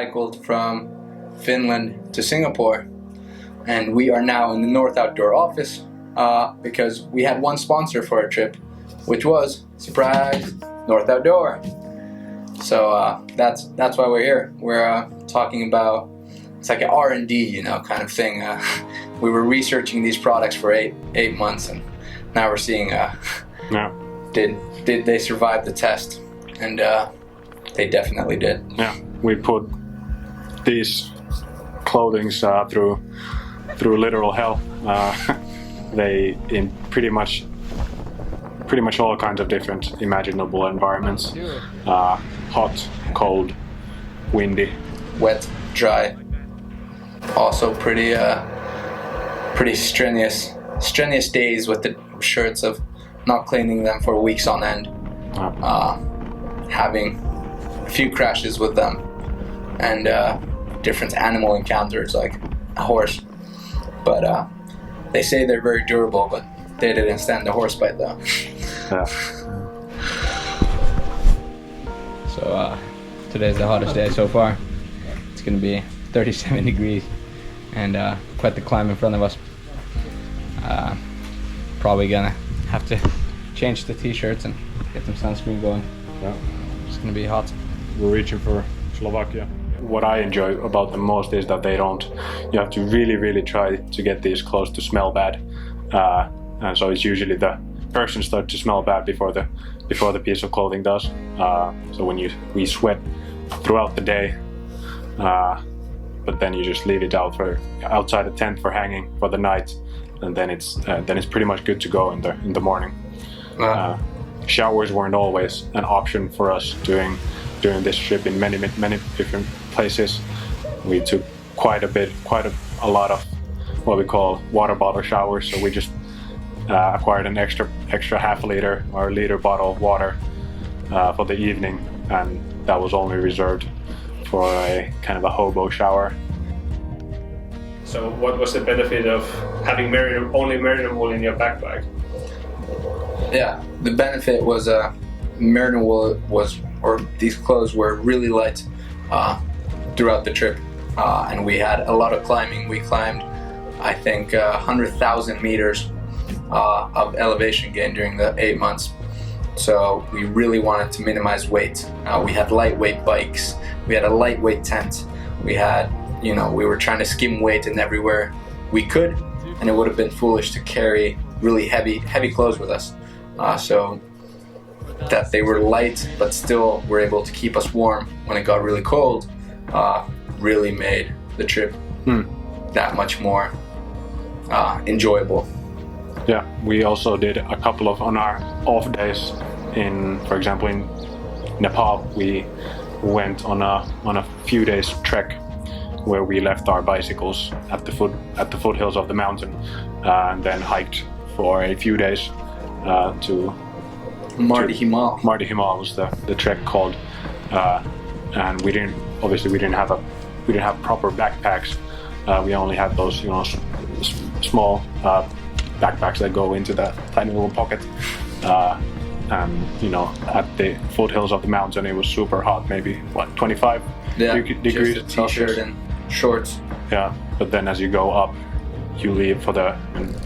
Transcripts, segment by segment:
cycled from Finland to Singapore, and we are now in the North Outdoor office because we had one sponsor for our trip, which was, surprise, North Outdoor. So that's why we're here. We're talking about, it's like an R&D, kind of thing. We were researching these products for eight months, and now we're seeing did they survive the test? And they definitely did. Yeah, we put these clothings through literal hell. They in pretty much all kinds of different imaginable environments. Hot, cold, windy, wet, dry. Also pretty strenuous days with the shirts of not cleaning them for weeks on end. Having a few crashes with them, and different animal encounters like a horse. But they say they're very durable, but they didn't stand the horse bite though. Yeah. So today's the hottest day so far. It's gonna be 37 degrees and quite the climb in front of us. Probably gonna have to change the t-shirts and get some sunscreen going. Yeah. It's gonna be hot. We're reaching for Slovakia. What I enjoy about them most is that you have to really try to get these clothes to smell bad. And so it's usually the person starts to smell bad before the piece of clothing does. So when we sweat throughout the day, but then you just leave it outside the tent for hanging for the night, and then it's pretty much good to go in the morning. Showers weren't always an option for us during this trip in many different places. We took quite a lot of what we call water bottle showers. So we just acquired an extra half liter or liter bottle of water for the evening, and that was only reserved for a kind of a hobo shower. So what was the benefit of having only merino wool in your backpack? Yeah, the benefit was merino wool or these clothes were really light throughout the trip, and we had a lot of climbing. We climbed, I think, 100,000 meters of elevation gain during the 8 months. So we really wanted to minimize weight. We had lightweight bikes. We had a lightweight tent. We had, we were trying to skim weight in everywhere we could, and it would have been foolish to carry really heavy clothes with us. So that they were light, but still were able to keep us warm when it got really cold, really made the trip that much more enjoyable. Yeah, we also did a couple of, on our off days, for example, in Nepal, we went on a few days trek where we left our bicycles at the foothills of the mountain, and then hiked for a few days to Mardi Himal. Mardi Himal was the trek called, and we didn't have proper backpacks. We only had those small backpacks that go into the tiny little pocket. And at the foothills of the mountain, it was super hot, maybe 25 degrees just a t-shirt and shorts. Yeah, but then as you go up, you leave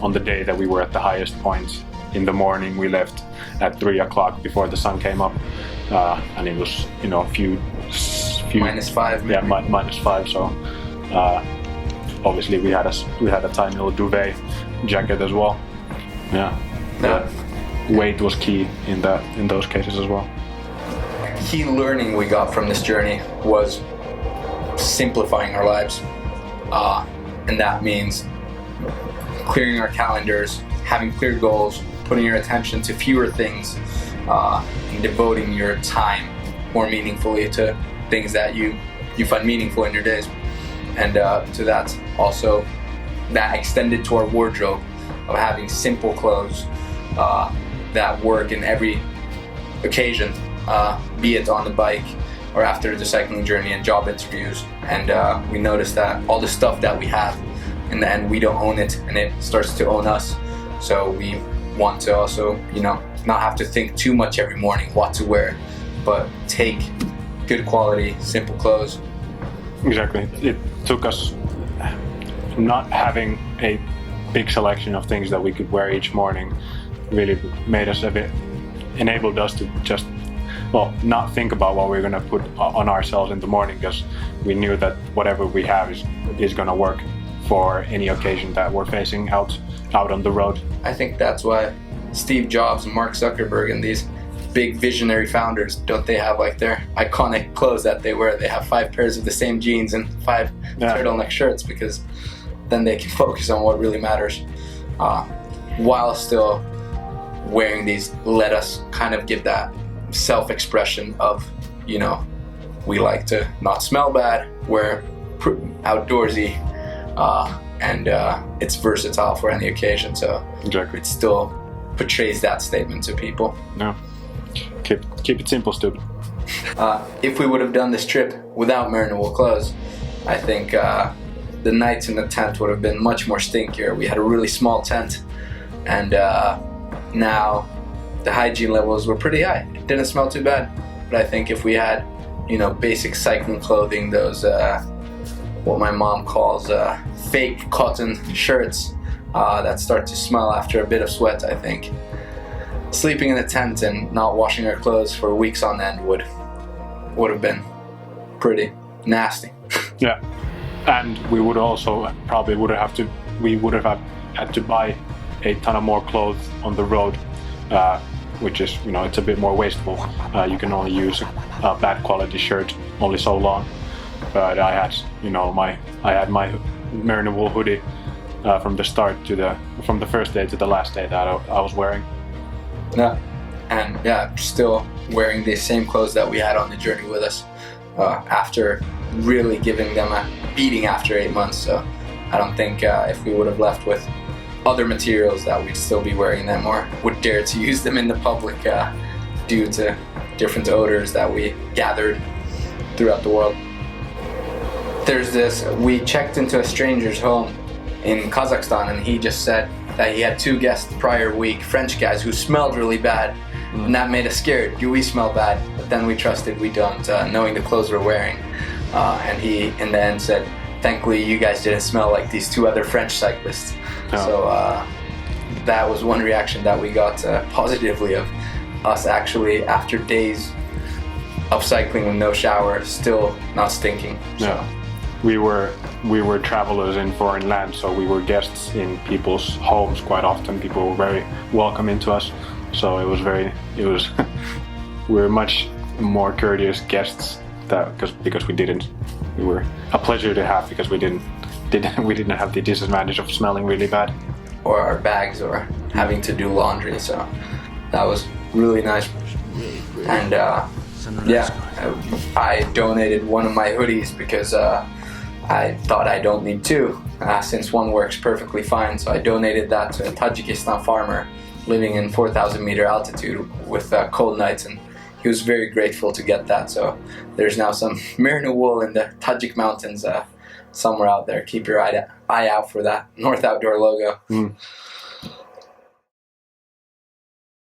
on the day that we were at the highest point in the morning, we left at 3 o'clock before the sun came up, and it was a few -5 maybe. Yeah, -5. So obviously we had a tiny little duvet jacket as well. Yeah. Weight was key in those cases as well. Key learning we got from this journey was simplifying our lives, and that means clearing our calendars, having clear goals, putting your attention to fewer things, and devoting your time more meaningfully to things that you find meaningful in your days. And to that also, that extended to our wardrobe of having simple clothes that work in every occasion, be it on the bike or after the cycling journey and job interviews. And we noticed that all the stuff that we have, in the end, we don't own it, and it starts to own us. So we want to also, not have to think too much every morning what to wear, but take good quality, simple clothes Exactly. It took us not having a big selection of things that we could wear each morning really made us a bit, enabled us to just, well, not think about what we're going to put on ourselves in the morning, because we knew that whatever we have is going to work for any occasion that we're facing out on the road. I think that's why Steve Jobs and Mark Zuckerberg and these big visionary founders, don't they have like their iconic clothes that they wear? They have 5 pairs of the same jeans and 5 turtleneck shirts, because then they can focus on what really matters, while still wearing these. Let us kind of give that self-expression of, you know, we like to not smell bad, we're outdoorsy, and it's versatile for any occasion. So Exactly. it still portrays that statement to people. No. Keep it simple, stupid. If we would have done this trip without Merinolla clothes, I think the nights in the tent would have been much more stinkier. We had a really small tent, and now the hygiene levels were pretty high. It didn't smell too bad, but I think if we had, you know, basic cycling clothing, those what my mom calls fake cotton shirts that start to smell after a bit of sweat, I think sleeping in a tent and not washing our clothes for weeks on end would have been pretty nasty. Yeah, and we would also probably we would have had to buy a ton of more clothes on the road, which is, you know, it's a bit more wasteful. You can only use a bad quality shirt only so long. But I had, you know, my Merinolla hoodie from the first day to the last day that I was wearing. Yeah, and yeah, still wearing the same clothes that we had on the journey with us after really giving them a beating after 8 months. So I don't think if we would have left with other materials that we'd still be wearing them or would dare to use them in the public due to different odors that we gathered throughout the world. We checked into a stranger's home in Kazakhstan, and he just said that he had 2 guests the prior week, French guys, who smelled really bad, and that made us scared. Do we smell bad? But then we trusted we don't, knowing the clothes we're wearing. And he in the end said, thankfully you guys didn't smell like these 2 other French cyclists. Oh. So that was one reaction that we got positively, of us actually, after days of cycling with no shower, still not stinking. So. Yeah. We were travelers in foreign lands, so we were guests in people's homes quite often. People were very welcoming to us, so we were much more courteous guests because we were a pleasure to have, because we didn't have the disadvantage of smelling really bad, or our bags, or having to do laundry. So that was really nice. And I donated one of my hoodies because I thought I don't need 2, since one works perfectly fine. So I donated that to a Tajikistan farmer living in 4,000 meter altitude with cold nights, and he was very grateful to get that. So there's now some merino wool in the Tajik mountains somewhere out there. Keep your eye out for that North Outdoor logo.